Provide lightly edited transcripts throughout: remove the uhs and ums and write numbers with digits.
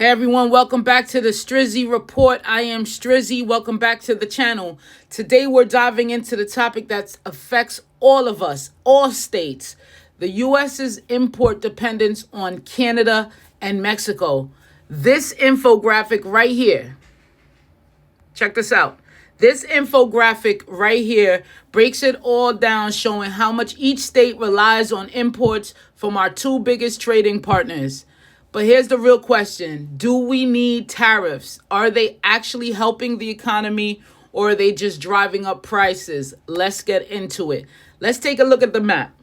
Hey everyone, welcome back to the Strizzy Report. I am Strizzy. Welcome back to the channel. Today we're diving into the topic that affects all of us, all states. The U.S.'s import dependence on Canada and Mexico. This infographic right here, check this out. This infographic right here breaks it all down, showing how much each state relies on imports from our two biggest trading partners. But here's the real question. Do we need tariffs? Are they actually helping the economy, or are they just driving up prices? Let's get into it. Let's take a look at the map.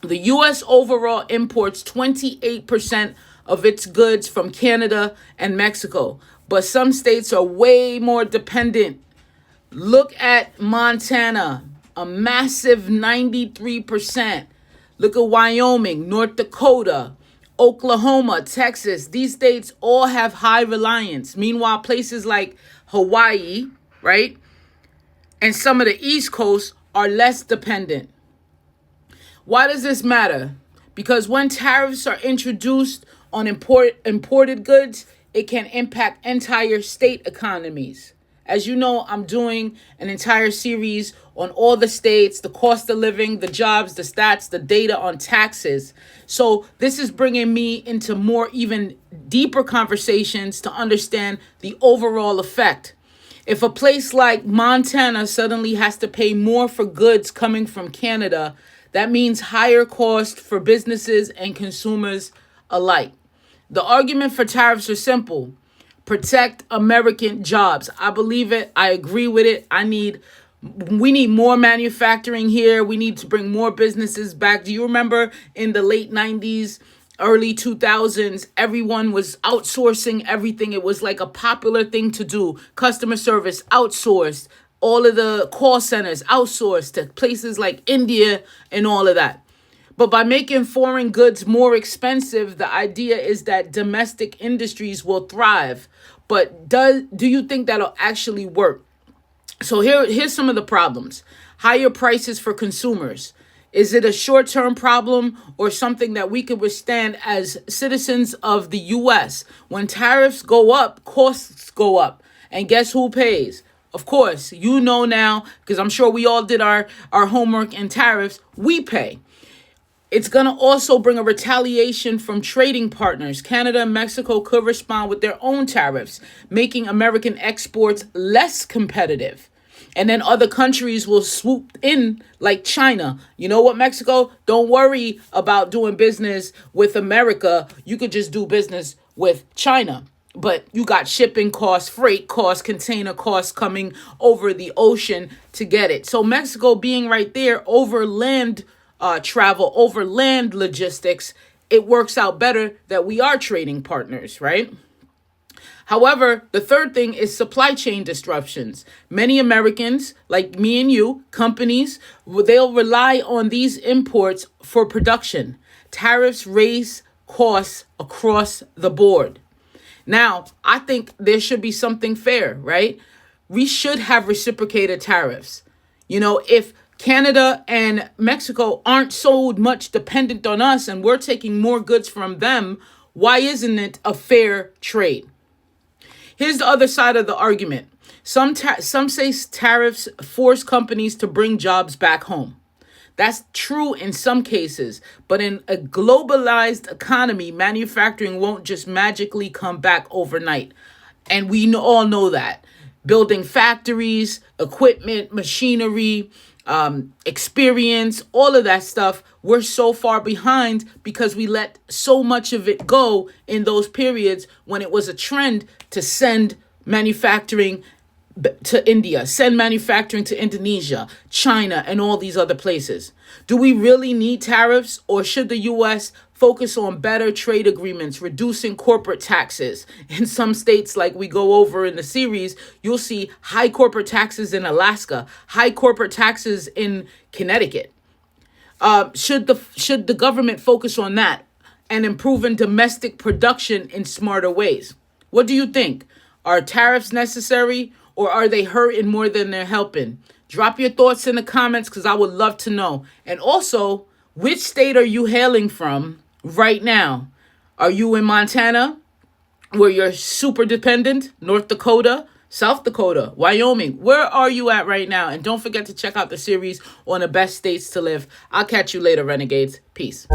The U.S. overall imports 28% of its goods from Canada and Mexico, but some states are way more dependent. Look at Montana, a massive 93%. Look at Wyoming, North Dakota, Oklahoma, Texas. These states all have high reliance. Meanwhile, places like Hawaii, right, and some of the East Coast are less dependent. Why does this matter? Because when tariffs are introduced on imported goods, it can impact entire state economies. As you know, I'm doing an entire series on all the states, the cost of living, the jobs, the stats, the data on taxes. So this is bringing me into more even deeper conversations to understand the overall effect. If a place like Montana suddenly has to pay more for goods coming from Canada, that means higher cost for businesses and consumers alike. The argument for tariffs are simple. Protect American jobs. I believe it. I agree with it. We need more manufacturing here. We need to bring more businesses back. Do you remember in the late 90s, early 2000s, everyone was outsourcing everything. It was like a popular thing to do. Customer service outsourced. All of the call centers outsourced to places like India and all of that. But by making foreign goods more expensive, the idea is that domestic industries will thrive. But do you think that'll actually work? So here's some of the problems. Higher prices for consumers. Is it a short-term problem or something that we could withstand as citizens of the U.S.? When tariffs go up, costs go up. And guess who pays? Of course, you know now, because I'm sure we all did our homework in tariffs, we pay. It's going to also bring a retaliation from trading partners. Canada and Mexico could respond with their own tariffs, making American exports less competitive. And then other countries will swoop in like China. You know what, Mexico? Don't worry about doing business with America. You could just do business with China. But you got shipping costs, freight costs, container costs coming over the ocean to get it. So Mexico being right there over land travel, over land logistics, it works out better that we are trading partners, right? However, the third thing is supply chain disruptions. Many Americans, like me and you, companies, they'll rely on these imports for production. Tariffs raise costs across the board. Now, I think there should be something fair, right? We should have reciprocated tariffs. You know, if Canada and Mexico aren't so much dependent on us and we're taking more goods from them, why isn't it a fair trade? Here's the other side of the argument. Some say tariffs force companies to bring jobs back home. That's true in some cases, but in a globalized economy, manufacturing won't just magically come back overnight. And we all know that. Building factories, equipment, machinery, experience, all of that stuff, we're so far behind because we let so much of it go in those periods when it was a trend to send manufacturing to India, send manufacturing to Indonesia, China, and all these other places. Do we really need tariffs, or should the U.S. focus on better trade agreements, reducing corporate taxes? In some states, like we go over in the series, you'll see high corporate taxes in Alaska, high corporate taxes in Connecticut. Should the government focus on that and improving domestic production in smarter ways? What do you think? Are tariffs necessary, or are they hurting more than they're helping? Drop your thoughts in the comments because I would love to know. And also, which state are you hailing from right now? Are you in Montana? where you're super dependent, North Dakota, South Dakota, Wyoming. Where are you at right now? And don't forget to check out the series on the best states to live. I'll catch you later, Renegades. Peace.